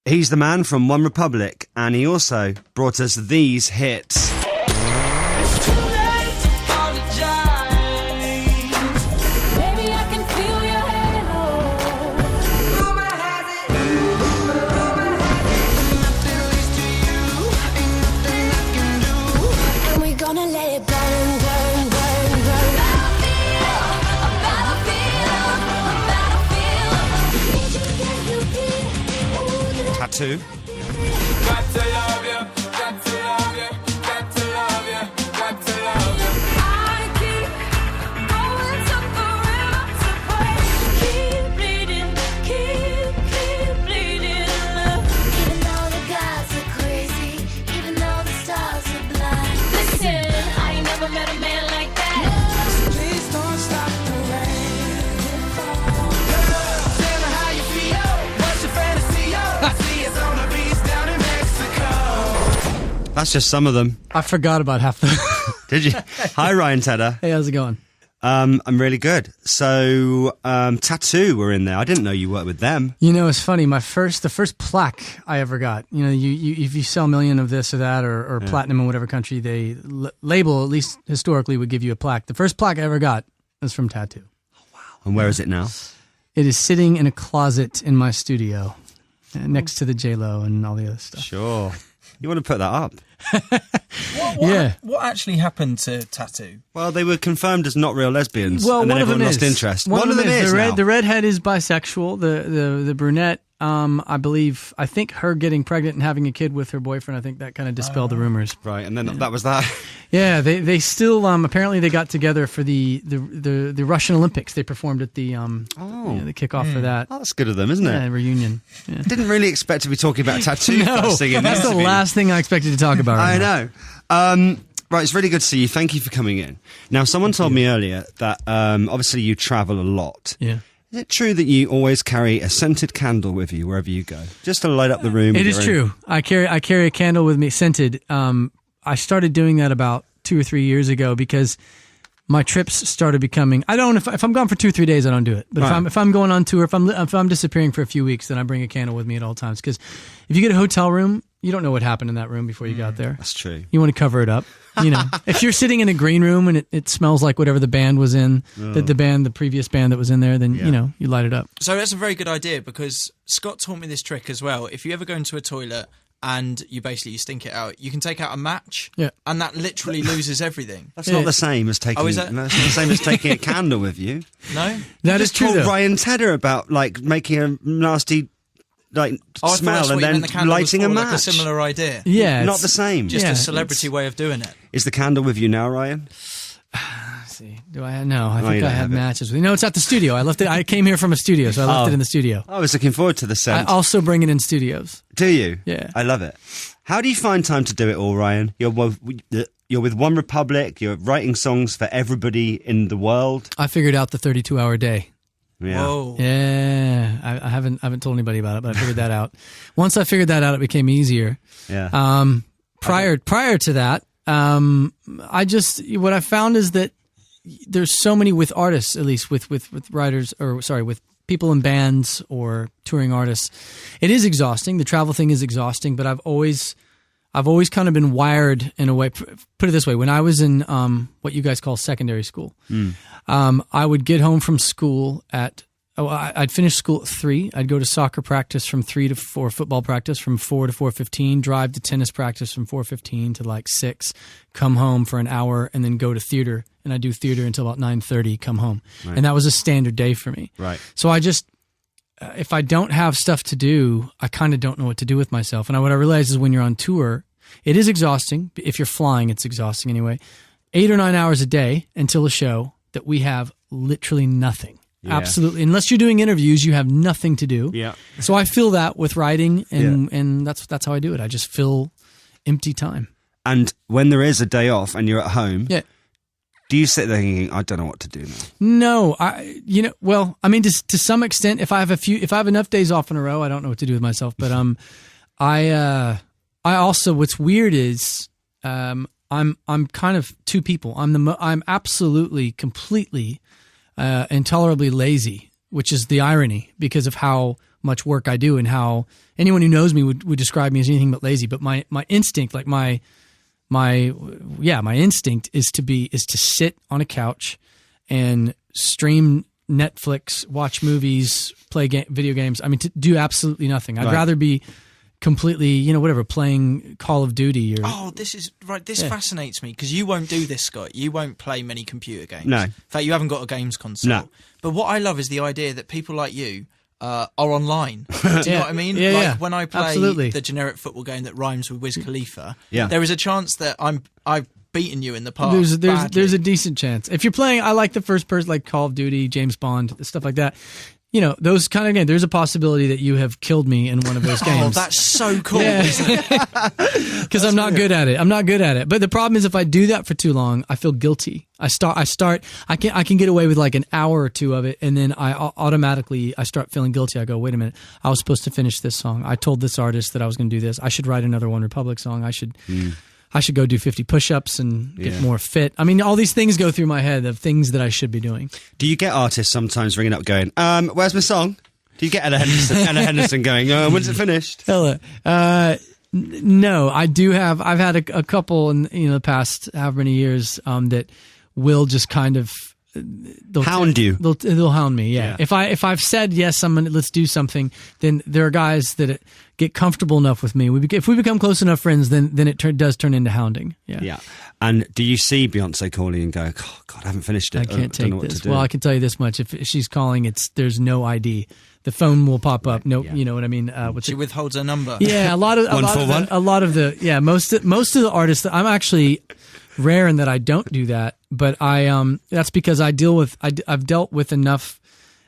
He's the man from OneRepublic, and he also brought us these hits. Tattoo. Got to love you, got to love you, got to love you, got to love you. I keep going to forever to pray. Keep bleeding love. Even though the gods are crazy, even though the stars are blind. Listen, I ain't never met a man like that. So please don't stop the rain. Girl, tell me how you feel. What's your fantasy? I see it's on the beach down in Mexico. That's just some of them. I forgot about half the... Did you? Hi, Ryan Tedder. Hey, how's it going? I'm really good. So, Tattoo were in there. I didn't know you worked with them. You know, it's funny. The first plaque I ever got. You know, if you sell a million of this or that, or platinum in whatever country, they label, at least historically, would give you a plaque. The first plaque I ever got was from Tattoo. Oh, wow. And where is it now? It is sitting in a closet in my studio, next to the J-Lo and all the other stuff. Sure. You want to put that up? What actually happened to Tattoo? Well, they were confirmed as not real lesbians. Well, and then one of them everyone lost is. interest. One of them is. now. The redhead is bisexual. The brunette, I think her getting pregnant and having a kid with her boyfriend, I think that kind of dispelled the rumors. Right, and then that was that. Yeah, they still apparently they got together for the Russian Olympics. They performed at the the kickoff for that. Oh, that's good of them, isn't it? Yeah, reunion. Yeah. Didn't really expect to be talking about Tattoo first thing in that's this the interview. last thing I expected to talk about. Right I now. know. Right, it's really good to see you. Thank you for coming in. Now, someone told me earlier that obviously you travel a lot. Yeah. Is it true that you always carry a scented candle with you wherever you go, just to light up the room? It is true. I carry a candle with me, scented. I started doing that about 2 or 3 years ago because my trips started becoming. I don't. If I'm gone for 2 or 3 days, I don't do it. But Right. if I'm going on tour, if I'm disappearing for a few weeks, then I bring a candle with me at all times. Because if you get a hotel room, you don't know what happened in that room before you got there. That's true. You want to cover it up. You know, if you're sitting in a green room and it smells like whatever the band was in, the previous band that was in there, then you light it up. So that's a very good idea because Scott taught me this trick as well. If you ever go into a toilet and you stink it out, you can take out a match, and that literally loses everything. That's not the same as taking. is that? That's not the same as taking a candle with you. No, That You is just true. told Though. Ryan Tedder about making a nasty I thought smell that's and what you then meant the candle was lighting for, a like match. a similar idea. Yeah, Not it's- the same. Just Yeah, a celebrity way of doing it. Is the candle with you now, Ryan? Let's see, do I? No, I you think I don't had have it. matches with. No, it's at the studio. I left it. I came here from a studio, so I left it in the studio. I was looking forward to the I scent. also bring it in studios. Do you? Yeah. I love it. How do you find time to do it all, Ryan? You're with OneRepublic. You're writing songs for everybody in the world. I figured out the 32-hour day. Yeah. Whoa. Yeah, I haven't told anybody about it, but I figured that out. Once I figured that out, it became easier. Yeah. Prior to that, what I found is that there's so many with artists, at least with writers, with people in bands or touring artists. It is exhausting. The travel thing is exhausting, but I've always kind of been wired in a way. Put it this way: when I was in what you guys call secondary school, I would get home from school I'd finish school at 3. I'd go to soccer practice from 3 to 4, football practice from 4 to 4:15, drive to tennis practice from 4:15 to like 6, come home for an hour, and then go to theater. And I do theater until about 9:30, come home. Right. And that was a standard day for me. Right. So I just, if I don't have stuff to do, I kind of don't know what to do with myself. And what I realize is when you're on tour, it is exhausting. If you're flying, it's exhausting anyway. 8 or 9 hours a day until a show that we have literally nothing. Yeah. Absolutely. Unless you're doing interviews, you have nothing to do. Yeah. So I fill that with writing, and that's how I do it. I just fill empty time. And when there is a day off and you're at home, Yeah. do you sit there thinking, I don't know what to do now? No, to some extent, if I have enough days off in a row, I don't know what to do with myself. But I also, what's weird is I'm kind of two people. I'm absolutely, completely, intolerably lazy, which is the irony because of how much work I do and how anyone who knows me would describe me as anything but lazy. But my instinct, like my instinct is to sit on a couch and stream Netflix, watch movies, play video games. I mean, to do absolutely nothing. I'd rather be completely, playing Call of Duty or... Oh, this is right. This fascinates me because you won't do this, Scott. You won't play many computer games. No. In fact, you haven't got a games console. No. But what I love is the idea that people like you are online. Do you know what I mean? Yeah, when I play absolutely. the generic football game that rhymes with Wiz Khalifa, Yeah. there is a chance that I've beaten you in the past. There's a decent chance. If you're playing, I like the first person, like Call of Duty, James Bond, stuff like that. Those kind of games, there's a possibility that you have killed me in one of those games. Oh, that's so cool. Because I'm not good at it. But the problem is if I do that for too long, I feel guilty. I can get away with like an hour or two of it, and then I start feeling guilty. I go, wait a minute, I was supposed to finish this song. I told this artist that I was going to do this. I should write another OneRepublic song. I should go do 50 push-ups and get more fit. I mean, all these things go through my head of things that I should be doing. Do you get artists sometimes ringing up going, where's my song? Do you get Ella Henderson going, when's it finished? Ella, no, I do have. I've had a couple in the past however many years that will just kind of hound you. They'll hound me. Yeah. If I've said yes, let's do something, then there are guys that get comfortable enough with me. If we become close enough friends, then it does turn into hounding. Yeah. Yeah. And do you see Beyonce calling and go, oh, God, I haven't finished it. I can't take this. Well, I can tell you this much: if she's calling, there's no ID. The phone will pop up. No, you know what I mean. She withholds her number. Yeah, most of the artists. I'm actually rare in that I don't do that, but that's because I've dealt with enough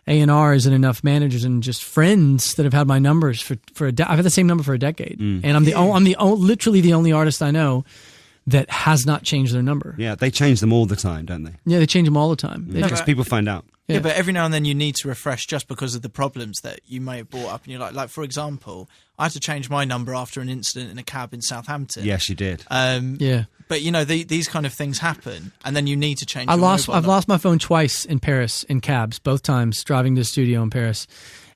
A&Rs and enough managers and just friends that have had my numbers for I've had the same number for a decade, and I'm literally the only artist I know that has not changed their number. Yeah, they change them all the time, don't they? Yeah, they change them all the time. Because people find out. Yeah, but every now and then you need to refresh just because of the problems that you may have brought up. And you're like for example, I had to change my number after an incident in a cab in Southampton. Yes, you did. Yeah. But these kind of things happen, and then you need to change. I've lost my phone twice in Paris in cabs, both times driving to the studio in Paris,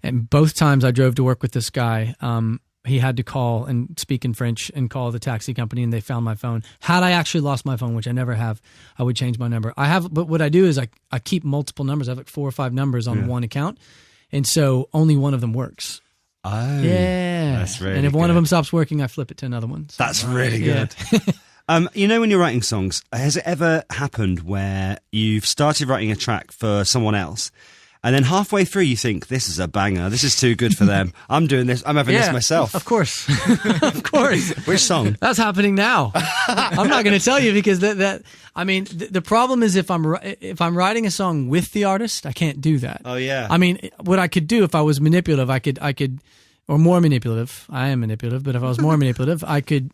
and both times I drove to work with this guy. He had to call and speak in French and call the taxi company, and they found my phone. Had I actually lost my phone, which I never have, I would change my number. But what I do is I keep multiple numbers. I have like 4 or 5 numbers on one account, and so only one of them works. Oh, yeah, that's really And if one good. of them stops working, I flip it to another one. So. That's really good. When you're writing songs, has it ever happened where you've started writing a track for someone else, and then halfway through you think, this is a banger, this is too good for them, I'm doing this, I'm having this myself? Of course. Of course. Which song? That's happening now. I'm not going to tell you because the problem is if I'm writing a song with the artist, I can't do that. Oh yeah. I mean, what I could do if I was manipulative, I could, or more manipulative. I am manipulative, but if I was more manipulative, I could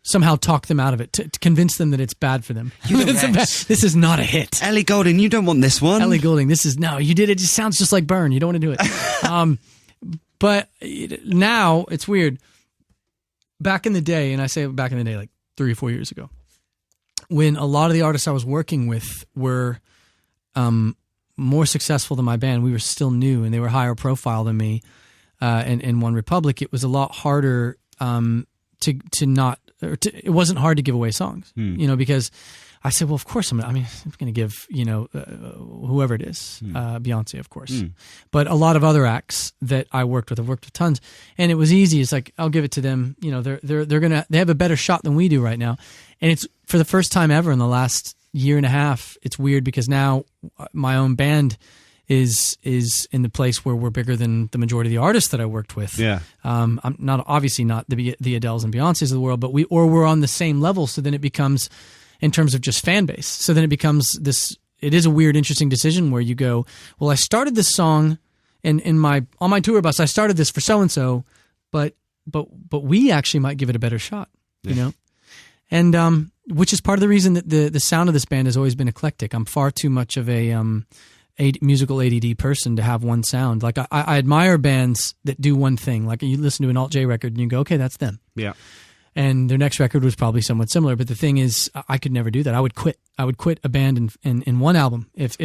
somehow talk them out of it to convince them that it's bad for them. This is not a hit. Ellie Goulding, you don't want this one. Ellie Goulding, you did it. It just sounds just like Burn. You don't want to do it. But now it's weird. Back in the day, and I say back in the day, like 3 or 4 years ago, when a lot of the artists I was working with were more successful than my band, we were still new and they were higher profile than me. And OneRepublic, it was a lot harder it wasn't hard to give away songs, because I said, well, of course I'm going to give, whoever it is, Beyonce, of course. But a lot of other acts that I've worked with tons, and it was easy. It's like, I'll give it to them. They have a better shot than we do right now. And it's for the first time ever in the last year and a half. It's weird because now my own band is in the place where we're bigger than the majority of the artists that I worked with. Yeah. I'm not the Adeles and Beyoncés of the world, but we're on the same level. So then it becomes, in terms of just fan base. So then it becomes this. It is a weird, interesting decision where you go, well, I started this song on my tour bus. I started this for so and so, but we actually might give it a better shot. And which is part of the reason that the sound of this band has always been eclectic. I'm far too much of a musical ADD person to have one sound. Like I admire bands that do one thing. Like you listen to an alt-J record and you go, okay, that's them. Yeah. And their next record was probably somewhat similar. But the thing is, I could never do that. I would quit. I would quit a band in one album if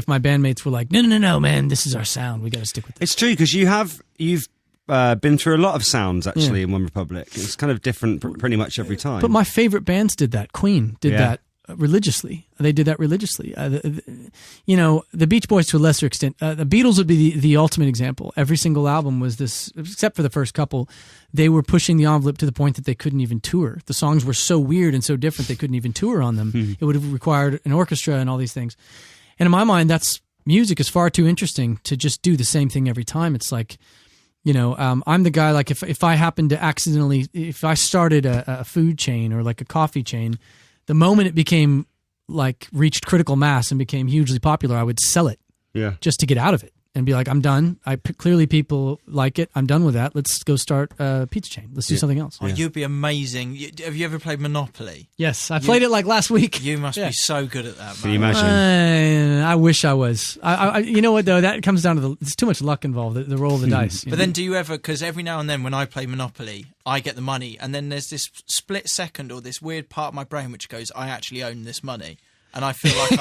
my bandmates were like, no, man, this is our sound. We got to stick with it. It's true because you've been through a lot of sounds actually in OneRepublic. It's kind of different pretty much every time. But my favorite bands did that. Queen did that religiously. They did that religiously. The Beach Boys to a lesser extent. The Beatles would be the ultimate example. Every single album was this, except for the first couple. They were pushing the envelope to the point that they couldn't even tour. The songs were so weird and so different they couldn't even tour on them. It would have required an orchestra and all these things. And in my mind, music is far too interesting to just do the same thing every time. It's like, I'm the guy, like if I happened to accidentally, if I started a food chain or like a coffee chain, the moment it became like reached critical mass and became hugely popular, I would sell it just to get out of it and be like, I'm done. Clearly people like it. I'm done with that. Let's go start a pizza chain. Let's do something else. Oh, you'd be amazing. Have you ever played Monopoly? Yes, I played it like last week. You must be so good at that, man. Can you imagine? I wish I was. You know what though? That comes down to it's too much luck involved. The roll of the dice. But then, do you ever? Because every now and then, when I play Monopoly, I get the money, and then there's this split second or this weird part of my brain which goes, "I actually own this money." And I feel like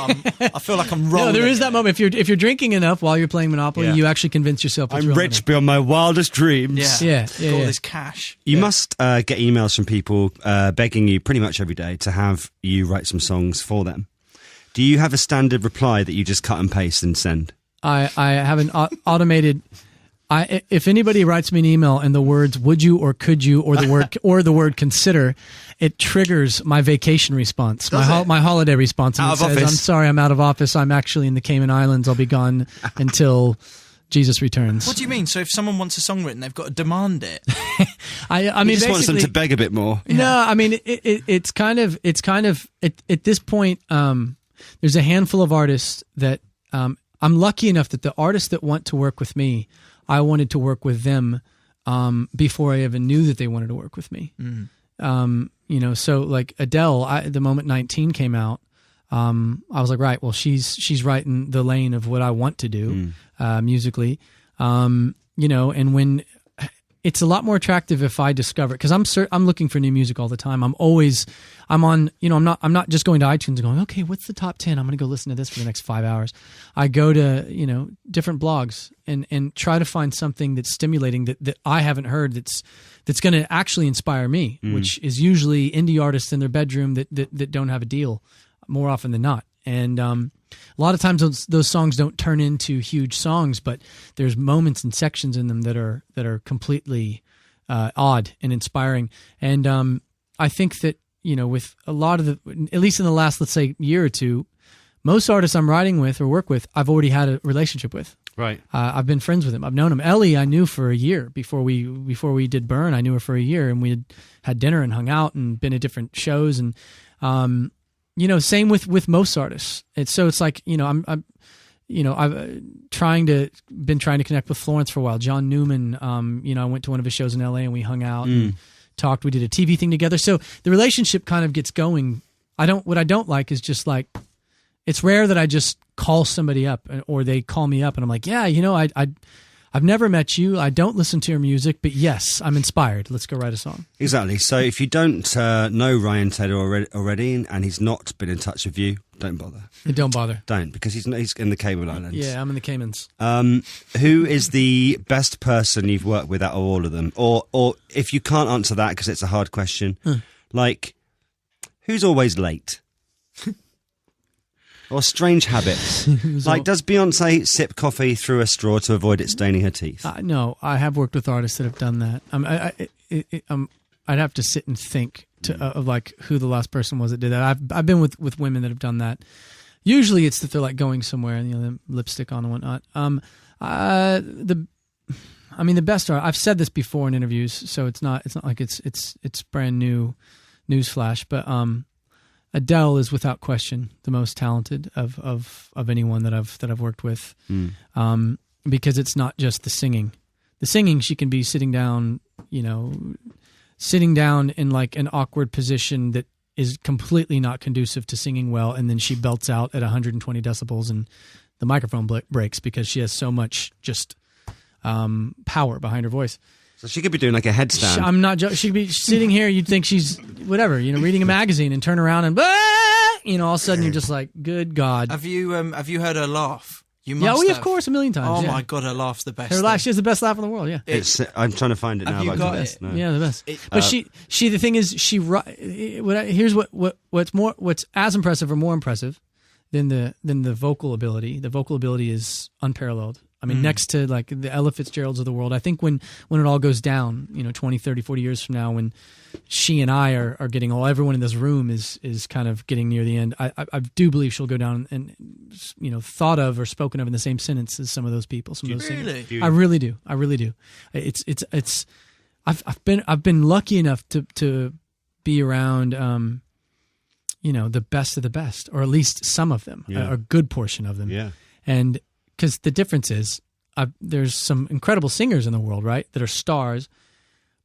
I'm wrong. No, there is that moment. If you're drinking enough while you're playing Monopoly, you actually convince yourself. I'm rich beyond my wildest dreams. Yeah. All this cash. You must get emails from people begging you pretty much every day to have you write some songs for them. Do you have a standard reply that you just cut and paste and send? I have an automated. If anybody writes me an email and the words "would you" or "could you" or the word "consider," it triggers my vacation response, my holiday response, and it says, "I'm sorry, I'm out of office. I'm actually in the Cayman Islands. I'll be gone until Jesus returns." What do you mean? So if someone wants a song written, they've got to demand it. I mean, just wants them to beg a bit more. No, I mean it's kind of at this point. There's a handful of artists that I'm lucky enough that the artists that want to work with me, I wanted to work with them before I even knew that they wanted to work with me. So like Adele, the moment 19 came out, I was like, right, well, she's right in the lane of what I want to do musically. And when it's a lot more attractive if I discover it, because I'm looking for new music all the time. I'm not just going to iTunes and going, okay, what's the top 10? I'm going to go listen to this for the next 5 hours. I go to different blogs and try to find something that's stimulating that I haven't heard that's going to actually inspire me, which is usually indie artists in their bedroom that don't have a deal more often than not. And a lot of times those songs don't turn into huge songs, but there's moments and sections in them that are completely odd and inspiring. And I think that with a lot of at least in the last, let's say, year or two, most artists I'm writing with or work with, I've already had a relationship with. Right. I've been friends with them. I've known them. Ellie, I knew for a year before we did Burn. I knew her for a year, and we had dinner and hung out and been at different shows and. Same with most artists. It's like, I've been trying to connect with Florence for a while. John Newman, I went to one of his shows in LA and we hung out and talked. We did a TV thing together. So the relationship kind of gets going. What I don't like is just like, it's rare that I just call somebody up or they call me up and I'm like, yeah, I've never met you. I don't listen to your music, but yes, I'm inspired. Let's go write a song. Exactly. So if you don't know Ryan Taylor already and he's not been in touch with you, don't bother. Don't bother. Don't, because he's in the Cayman Islands. Yeah, I'm in the Caymans. Who is the best person you've worked with out of all of them? Or if you can't answer that because it's a hard question, like, who's always late? Or strange habits. Like, does Beyonce sip coffee through a straw to avoid it staining her teeth? No, I have worked with artists that have done that. I'd have to sit and think of like who the last person was that did that. I've been with women that have done that. Usually, it's that they're like going somewhere and the lipstick on and whatnot. The best art. I've said this before in interviews, so it's not like it's brand new newsflash, but. Adele is without question the most talented of anyone that I've worked with, because it's not just the singing. The singing, she can be sitting down in like an awkward position that is completely not conducive to singing well, and then she belts out at 120 decibels, and the microphone breaks because she has so much just power behind her voice. So she could be doing like a headstand. I'm not joking. She could be sitting here. You'd think she's whatever, reading a magazine, and turn around and all of a sudden you're just like, good God. Have you heard her laugh? You must Yeah, have. of course, a million times. Oh yeah. my God, her laugh's the best. Her laugh, thing. she has the best laugh in the world. Yeah, I'm trying to find it now. Have you but I got can't- it? no. yeah, the best. But she the thing is, here's what's as impressive or more impressive than the vocal ability. The vocal ability is unparalleled. I mean, next to like the Ella Fitzgeralds of the world, I think when it all goes down, 20, 30, 40 years from now, when she and I are getting old, everyone in this room is kind of getting near the end. I do believe she'll go down and, thought of or spoken of in the same sentence as some of those people. Some of those singers. Really? I really do. It's I've been lucky enough to be around, the best of the best, or at least some of them, Yeah. a good portion of them. Yeah. And because the difference is, there's some incredible singers in the world, right, that are stars,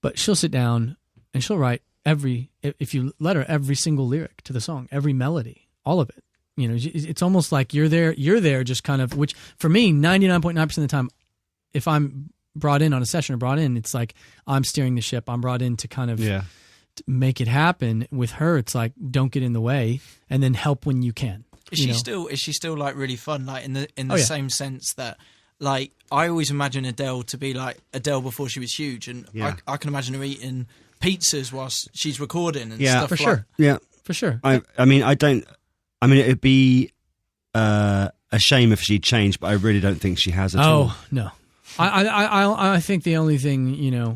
but she'll sit down and she'll write if you let her, every single lyric to the song, every melody, all of it. It's almost like you're there just kind of, which for me, 99.9% of the time, if I'm brought in on a session or brought in, it's like I'm steering the ship. I'm brought in to kind of Yeah. make it happen. With her, it's like, don't get in the way, and then help when you can. Is she still like really fun? Like in the Oh, yeah. same sense that, like, I always imagine Adele to be like Adele before she was huge, and Yeah. I can imagine her eating pizzas whilst she's recording and Yeah, stuff. For like, sure. Yeah. For sure. It'd be a shame if she'd changed, but I really don't think she has at all. Oh no, I think the only thing, I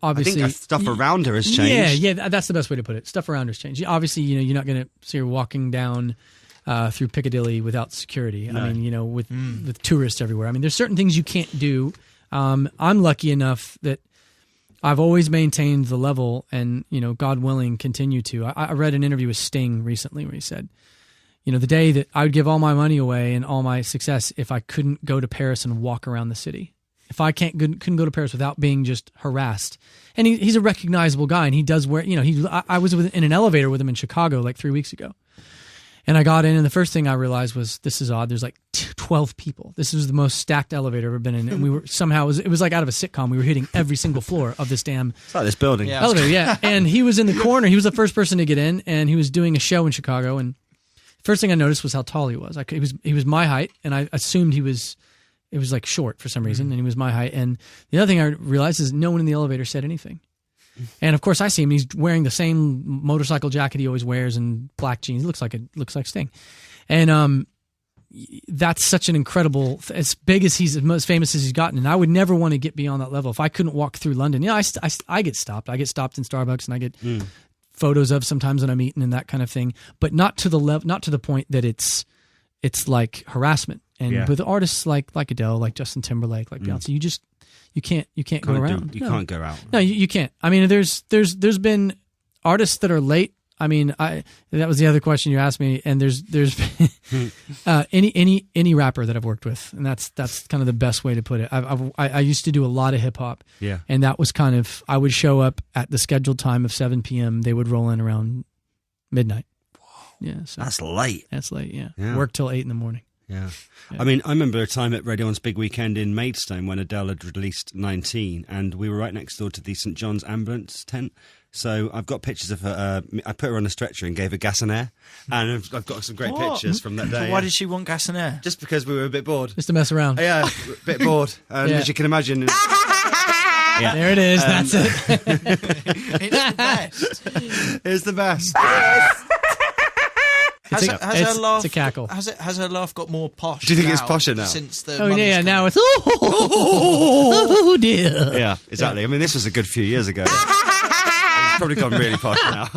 obviously think stuff around her has changed. Yeah, that's the best way to put it. Stuff around her's changed. Obviously, you're not going to see her walking down through Piccadilly without security. No. I mean, with tourists everywhere. I mean, there's certain things you can't do. I'm lucky enough that I've always maintained the level, and God willing, continue to. I read an interview with Sting recently where he said, the day that I would give all my money away and all my success if I couldn't go to Paris and walk around the city. If I couldn't go to Paris without being just harassed. And he's a recognizable guy, and he does wear, I was in an elevator with him in Chicago like 3 weeks ago. And I got in, and the first thing I realized was, this is odd. There's like 12 people. This was the most stacked elevator I've ever been in. And we were somehow, it was like out of a sitcom. We were hitting every single floor of this damn It's like this building. Yeah. elevator. Yeah. And he was in the corner. He was the first person to get in, and he was doing a show in Chicago. And first thing I noticed was how tall he was. He was my height, and I assumed it was like short for some reason, and he was my height. And the other thing I realized is no one in the elevator said anything. And of course, I see him. He's wearing the same motorcycle jacket he always wears and black jeans. Looks like Sting. And that's such an incredible. As big as he's, as most famous as he's gotten, and I would never want to get beyond that level. If I couldn't walk through London, I get stopped. I get stopped in Starbucks, and I get photos of sometimes when I'm eating and that kind of thing. But not to the level, not to the point that it's like harassment. And with artists like Adele, like Justin Timberlake, like Beyonce, you can't go around. You can't go out. No, you can't. I mean, there's been artists that are late. I mean, that was the other question you asked me. And there's been any rapper that I've worked with, and that's kind of the best way to put it. I used to do a lot of hip hop, Yeah. and that was kind of, I would show up at the scheduled time of 7 p.m. They would roll in around midnight. Yeah, so That's late. that's late. Yeah, Yeah. work till 8 in the morning. Yeah. I mean, I remember a time at Radio 1's Big Weekend in Maidstone when Adele had released 19, and we were right next door to the St John's ambulance tent. So I've got pictures of her. I put her on a stretcher and gave her gas and air, and I've got some great What? pictures from that day. Why did she want gas and air? Just because we were a bit bored. Just to mess around. Yeah, a bit bored. And Yeah. as you can imagine... There it is. That's it. It's the best. It's the best. Has her laugh? It's a cackle. Has her laugh got more posh? Do you think it's now posher now? Since the Oh mum's yeah, come now in? it's oh dear. Yeah, exactly. I mean, this was a good few years ago. It's probably gone really posh now.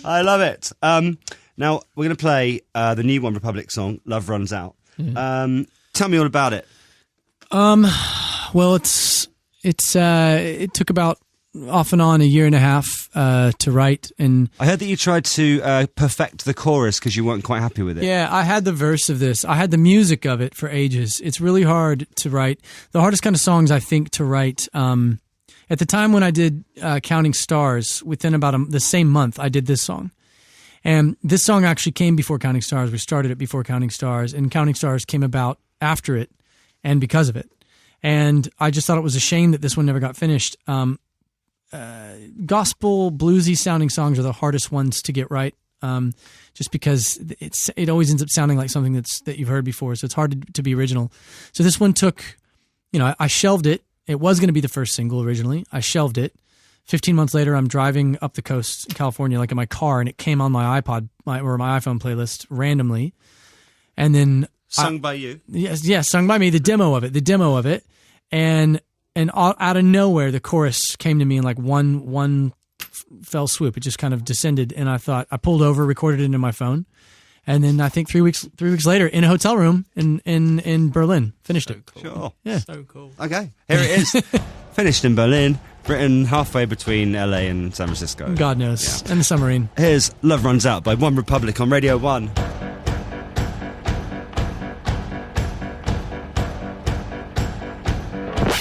I love it. Now, we're going to play the new OneRepublic song, Love Runs Out. Tell me all about it. Well, it took about off and on a year and a half to write, and I heard that you tried to perfect the chorus because you weren't quite happy with it. yeah, I had the verse of this. I had the music of it for ages. It's really hard to write. The hardest kind of songs, I think, to write. At the time when I did Counting Stars, within about the same month, I did this song. And this song actually came before Counting Stars. We started it before Counting Stars, and Counting Stars came about after it and because of it. And I just thought it was a shame that this one never got finished. Gospel, bluesy sounding songs are the hardest ones to get right. just because it always ends up sounding like something that you've heard before. So it's hard to be original. So this one took, I shelved it. It was going to be the first single originally. I shelved it. 15 months later, I'm driving up the coast in California, like in my car, and it came on my iPod or my iPhone playlist randomly. And then Sung by you. Yes, sung by me. The demo of it, and out of nowhere, the chorus came to me in like one fell swoop. It just kind of descended, and I pulled over, recorded it into my phone, and then I think 3 weeks later, in a hotel room in Berlin, finished it. Cool. Sure. Yeah, So cool. Okay, here it is. Finished in Berlin, Britain, halfway between LA and San Francisco. God knows, and the submarine. Here's Love Runs Out by OneRepublic on Radio 1.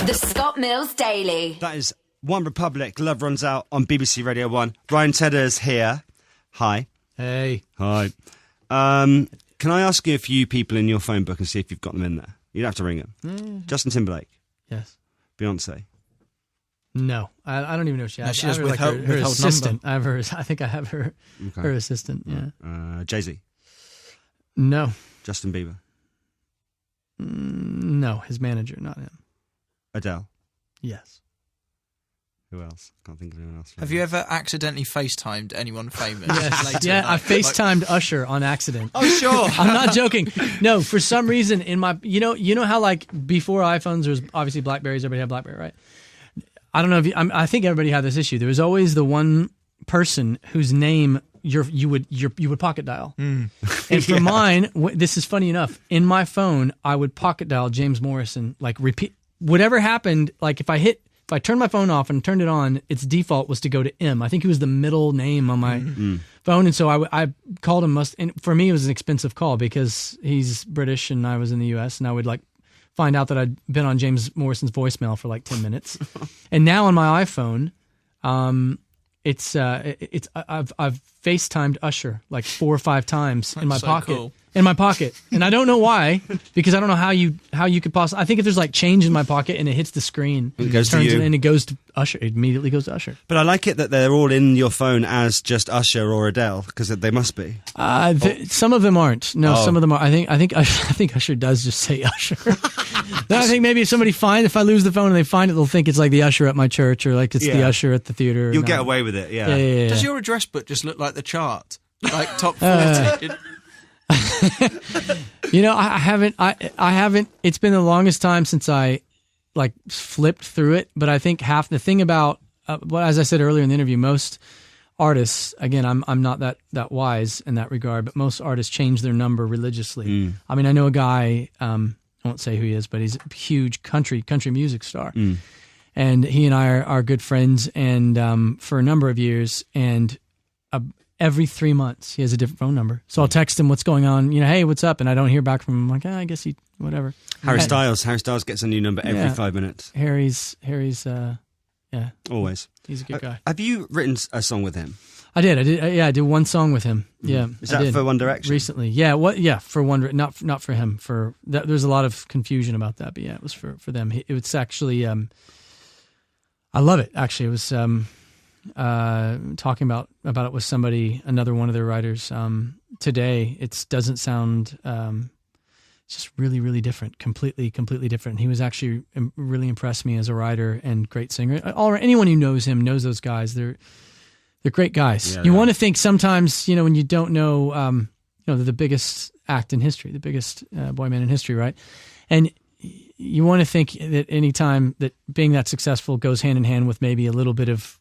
The Scott Mills Daily. That is OneRepublic, Love Runs Out on BBC Radio 1. Ryan Tedder's here. Hi. Hey, Hi. Can I ask you a few people in your phone book and see if you've got them in there? You don't have to ring them. Justin Timberlake, yes. Beyonce. No, I don't even know if she has. she has I have her, withheld her number. assistant. I think I have her assistant. Yeah. Jay-Z, No, Justin Bieber, no, his manager, not him. Adele. Yes. Who else? Can't think of anyone else. Have you ever accidentally FaceTimed anyone famous? Yes. later Yeah, in I life? FaceTimed Usher on accident. Oh, sure. I'm not joking. No, for some reason in my, you know how like before iPhones, there was obviously Blackberries. Everybody had Blackberry, right? I don't know if I think everybody had this issue. There was always the one person whose name you would pocket dial. And for mine, this is funny enough. In my phone, I would pocket dial James Morrison, like repeat whatever happened. Like if I turned my phone off and turned it on, its default was to go to M. I think he was the middle name on my phone, and so I called him. And for me, it was an expensive call because he's British and I was in the U.S. and I would like find out that I'd been on James Morrison's voicemail for like 10 minutes. And now on my iPhone, I've FaceTimed Usher like 4 or 5 times in my so pocket. cool. In my pocket, and I don't know why, because I don't know how you could possibly. I think if there's like change in my pocket and it hits the screen, It goes to turns you. it and it goes to Usher. It immediately goes to Usher. But I like it that they're all in your phone as just Usher or Adele, because they must be. Some of them aren't. No, Oh. some of them are. I think Usher does just say Usher. Then I think maybe if somebody if I lose the phone and they find it, they'll think it's like the Usher at my church or like it's the Yeah. Usher at the theater. You'll No. get away with it, yeah. Yeah. Does your address book just look like the chart? Like top 40? I haven't. It's been the longest time since I like flipped through it. But I think half the thing about, as I said earlier in the interview, most artists, again, I'm not that wise in that regard, but most artists change their number religiously. I mean, I know a guy, I won't say who he is, but he's a huge country music star. And he and I are good friends, and for a number of years, and every 3 months he has a different phone number. So I'll text him what's going on, hey, what's up? And I don't hear back from him. I'm like, I guess whatever. Harry Styles gets a new number every 5 minutes. Harry's yeah, Always. he's a good guy. Have you written a song with him? I did. I did one song with him. Yeah. Is I that did. for One Direction? Recently. Yeah, for not for him. For that, there's a lot of confusion about that, but yeah, it was for them. It was actually I love it. Actually, it was talking about it with somebody, another one of their writers today. It doesn't sound it's just really, really different, completely different. He was actually really impressed me as a writer and great singer. Anyone who knows him knows those guys. They're great guys. Yeah, you want to think sometimes, when you don't know, they're the biggest act in history, the biggest boy band in history, right? And you want to think that any time that being that successful goes hand in hand with maybe a little bit of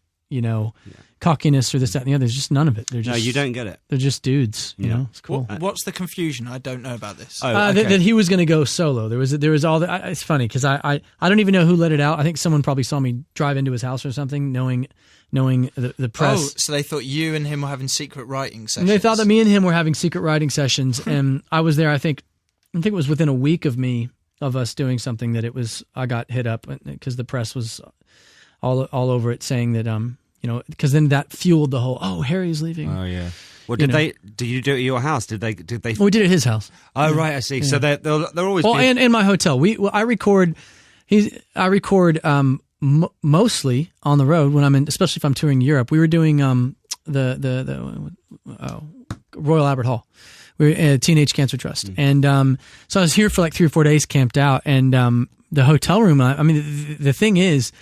cockiness or this, that, and the other. There's just none of it. They're just, No, you don't get it. They're just dudes. You know, it's cool. What's the confusion? I don't know about this. Oh, okay. That he was going to go solo. There was all that. It's funny because I don't even know who let it out. I think someone probably saw me drive into his house or something, knowing the press. Oh, so they thought you and him were having secret writing sessions. And they thought that me and him were having secret writing sessions, and I was there. I think it was within a week of us doing something that I got hit up because the press was all over it, saying that because then that fueled the whole Harry's leaving. Oh yeah. Well, did you do it at your house? Did they? Well, we did it at his house. Oh right, I see. So they're always. Well, and in my hotel, I record. Mostly on the road when I'm in, especially if I'm touring Europe. We were doing Royal Albert Hall. We're a Teenage Cancer Trust. And so I was here for like 3 or 4 days, camped out. And the hotel room, I mean, the thing is,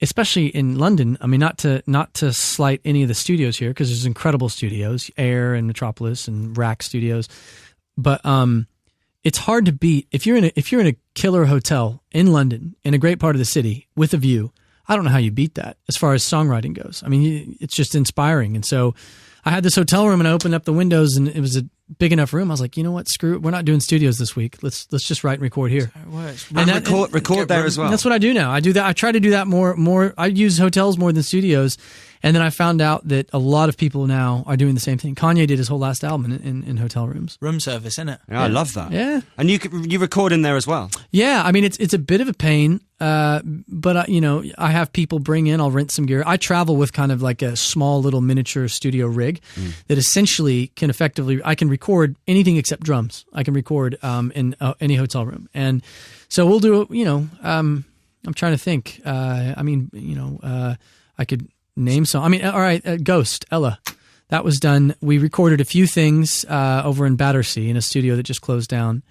especially in London, I mean, not to slight any of the studios here, because there's incredible studios, Air and Metropolis and Rack Studios. But it's hard to beat if you're in a killer hotel in London in a great part of the city with a view. I don't know how you beat that as far as songwriting goes. I mean, it's just inspiring. And so I had this hotel room and I opened up the windows and it was a big enough room. I was like, you know what? Screw it. We're not doing studios this week. Let's just write and record here. It works. And record there as well. That's what I do now. I do that. I try to do that more. I use hotels more than studios. And then I found out that a lot of people now are doing the same thing. Kanye did his whole last album in hotel rooms. Room service, isn't it? Yeah, I love that. Yeah. And you record in there as well. Yeah, I mean it's a bit of a pain, but I have people bring in. I'll rent some gear. I travel with kind of like a small little miniature studio rig that essentially can I can record anything except drums. I can record in any hotel room, and so we'll do. I'm trying to think. I could name some. I mean, all right, Ghost, Ella. That was done. We recorded a few things over in Battersea in a studio that just closed down.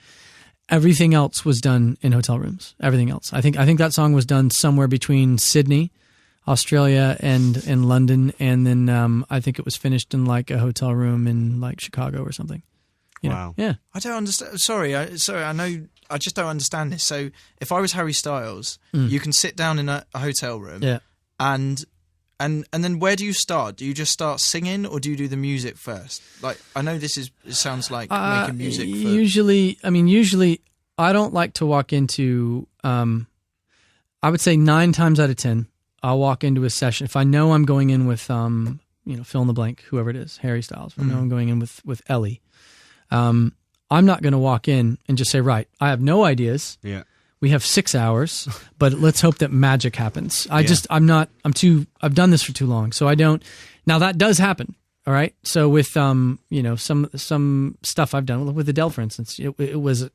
Everything else was done in hotel rooms. Everything else. I think that song was done somewhere between Sydney, Australia, and London, and then I think it was finished in like a hotel room in like Chicago or something. Wow. Yeah. I don't understand. Sorry, I know. I just don't understand this. So, if I was Harry Styles, you can sit down in a hotel room, Yeah. and then where do you start? Do you just start singing, or do you do the music first? Like, I know it sounds like making music. Usually, I don't like to walk into. I would say 9 times out of 10, I'll walk into a session if I know I'm going in with fill in the blank, whoever it is, Harry Styles. If I know I'm going in with Ellie. I'm not going to walk in and just say, right, I have no ideas. Yeah. We have 6 hours, but let's hope that magic happens. I've done this for too long. So I don't, now that does happen. All right. So with, some stuff I've done with Adele, for instance, it was,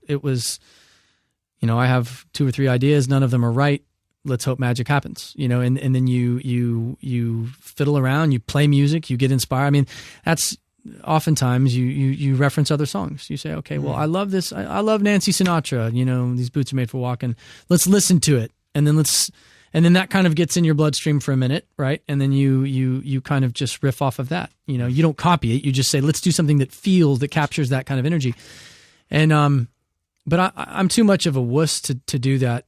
I have 2 or 3 ideas. None of them are right. Let's hope magic happens, and then you fiddle around, you play music, you get inspired. I mean, that's, oftentimes you reference other songs. You say, okay, well, I love this. I love Nancy Sinatra. These boots are made for walking. Let's listen to it, and then that kind of gets in your bloodstream for a minute, right? And then you kind of just riff off of that. You don't copy it. You just say, let's do something that captures that kind of energy. And but I'm too much of a wuss to do that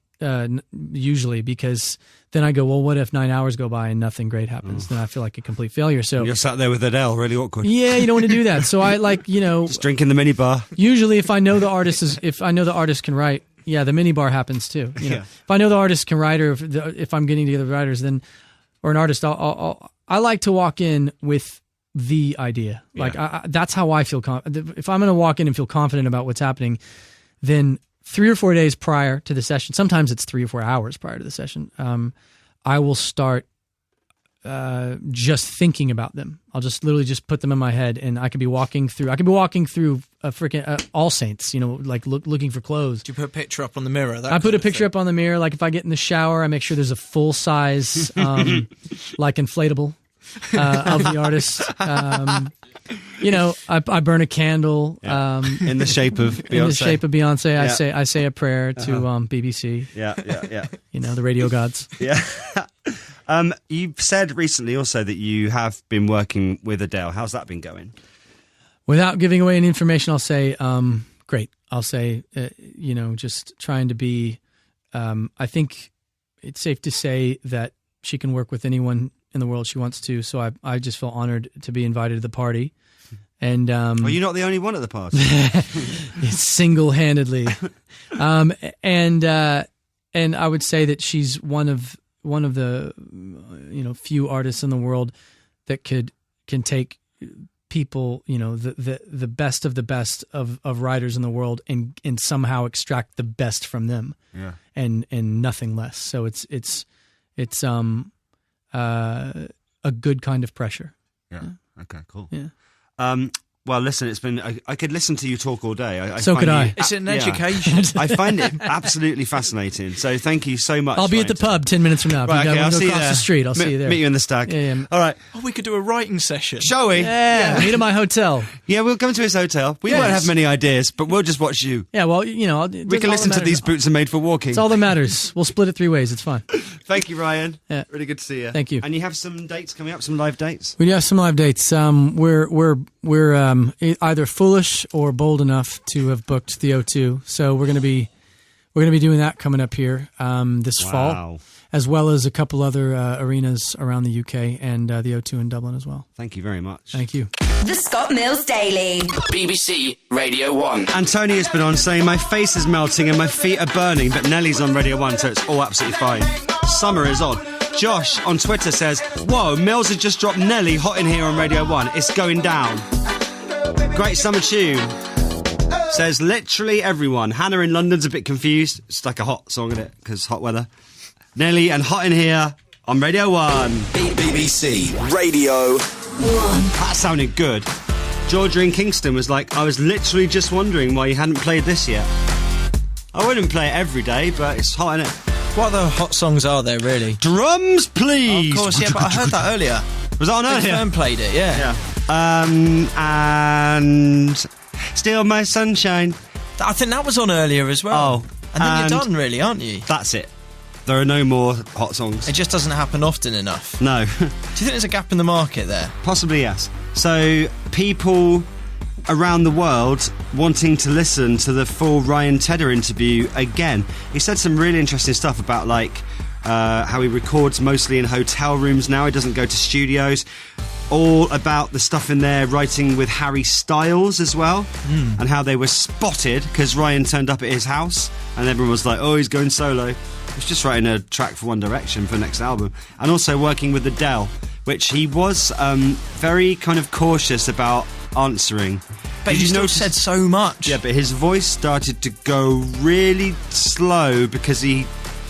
usually, because then I go, well, what if 9 hours go by and nothing great happens? Then I feel like a complete failure. So You're sat there with Adele, really awkward. yeah, you don't want to do that. So I Just drinking the minibar. usually if I know the artist can write, yeah, the minibar happens too. Yeah. If I know the artist can write, or if I'm getting together with writers, then, or an artist, I like to walk in with the idea. Like that's how I feel. If I'm going to walk in and feel confident about what's happening, then 3 or 4 days prior to the session, sometimes it's 3 or 4 hours prior to the session, I will start just thinking about them. I'll just literally just put them in my head, and I could be walking through a freaking All Saints, like looking for clothes. Do you put a picture up on the mirror? I put a picture up on the mirror. Like if I get in the shower, I make sure there's a full size, like inflatable of the artist. I burn a candle in the shape of Beyonce. In the shape of Beyonce. Yeah. I say a prayer to BBC. Yeah. The radio gods. Yeah. You've said recently also that you have been working with Adele. How's that been going? Without giving away any information, I'll say great. I'll say just trying to be. I think it's safe to say that she can work with anyone in the world she wants to. So I just feel honored to be invited to the party. And well, you're not the only one at the party. Single-handedly. And I would say that she's one of the few artists in the world that can take people, the best of the best of writers in the world and somehow extract the best from them. Yeah. And nothing less. So it's a good kind of pressure. Yeah. Okay, cool. Yeah. Well, listen, it's been. I could listen to you talk all day. So could I. It's an Yeah. education. I find it absolutely fascinating. So thank you so much. I'll be at the pub 10 minutes from now. If Right, you okay, I'll want to see go you across there. the street, I'll see you there. Meet you in the Stag. Yeah. All right. Oh, we could do a writing session. Shall we? Yeah, meet at my hotel. Yeah, we'll come to his hotel. We Yes. won't have many ideas, but we'll just watch you. Yeah, well, you know, We can listen to These Boots Are Made for Walking. It's all that matters. We'll split it 3 ways. It's fine. Thank you, Ryan. Yeah. Really good to see you. Thank you. And you have some dates coming up, some live dates? We do have some live dates. We're either foolish or bold enough to have booked the O2. So we're going to be doing that coming up here this fall, as well as a couple other arenas around the UK and the O2 in Dublin as well. Thank you very much. Thank you. The Scott Mills Daily. BBC Radio 1. Antonia's been on saying my face is melting and my feet are burning, but Nelly's on Radio 1, so it's all absolutely fine. Summer is on. Josh on Twitter says, whoa, Mills has just dropped Nelly Hot in Here on Radio 1. It's going down. Great summer tune. Says literally everyone. Hannah in London's a bit confused. It's like a hot song, isn't it? Because hot weather. Nelly and Hot in Here on Radio 1. BBC Radio 1. That sounded good. Georgia in Kingston was like, I was literally just wondering why you hadn't played this yet. I wouldn't play it every day, but it's hot, innit? What other hot songs are there, really? Drums, please! Of course, yeah, but I heard that earlier. Was that on Big earlier? Fern played it, yeah. And Steal My Sunshine. I think that was on earlier as well. Oh, And then and- you're done, really, aren't you? That's it. There are no more hot songs. It just doesn't happen often enough. No. Do you think there's a gap in the market there? Possibly, yes. So, people around the world wanting to listen to the full Ryan Tedder interview again. He said some really interesting stuff about, like, how he records mostly in hotel rooms now. He doesn't go to studios. All about the stuff in there, writing with Harry Styles as well, and how they were spotted because Ryan turned up at his house and everyone was like, oh, he's going solo. He's just writing a track for One Direction for the next album. And also working with Adele, which he was very kind of cautious about answering. But Did you you still notice- said so much. Yeah, but his voice started to go really slow because he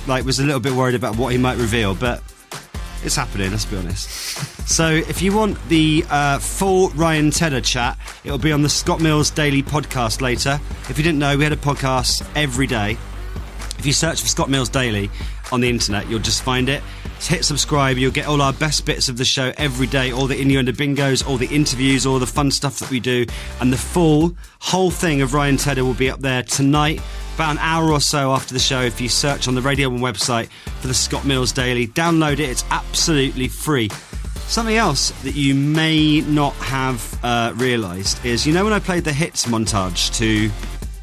was a little bit worried about what he might reveal, but it's happening, let's be honest. So if you want the full Ryan Tedder chat, it'll be on the Scott Mills Daily podcast later. If you didn't know, we had a podcast every day. If you search for Scott Mills Daily on the internet, you'll just find it. Just hit subscribe, you'll get all our best bits of the show every day, all the innuendo bingos, all the interviews, all the fun stuff that we do, and the whole thing of Ryan Tedder will be up there tonight, about an hour or so after the show. If you search on the Radio 1 website for the Scott Mills Daily, download it, it's absolutely free. Something else that you may not have realised is, you know when I played the hits montage to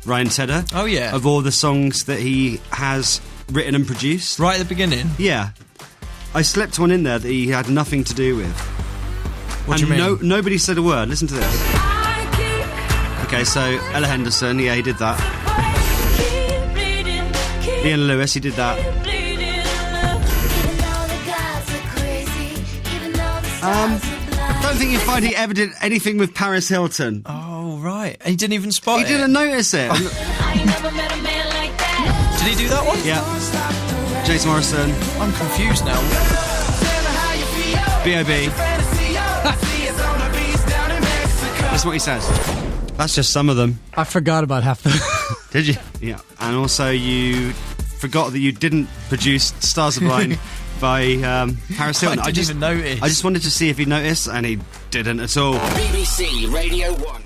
Ryan Tedder? Oh, yeah. Of all the songs that he has written and produced? Right at the beginning. Yeah. I slipped one in there that he had nothing to do with. What do you mean? Nobody said a word. Listen to this. Okay, so Ella Henderson, yeah, he did that. Ian Lewis, he did that. I don't think you'll find he ever did anything with Paris Hilton. Oh, right. And he didn't even spot He it. didn't notice it. Did he do that one? Yeah. Jason Morrison, I'm confused now. B.O.B. That's what he says. That's just some of them. I forgot about half the... Did you? Yeah. And also you forgot that you didn't produce Stars of Blind by Paris Hilton. I didn't even notice. I just wanted to see if he noticed, and he didn't at all. BBC Radio 1.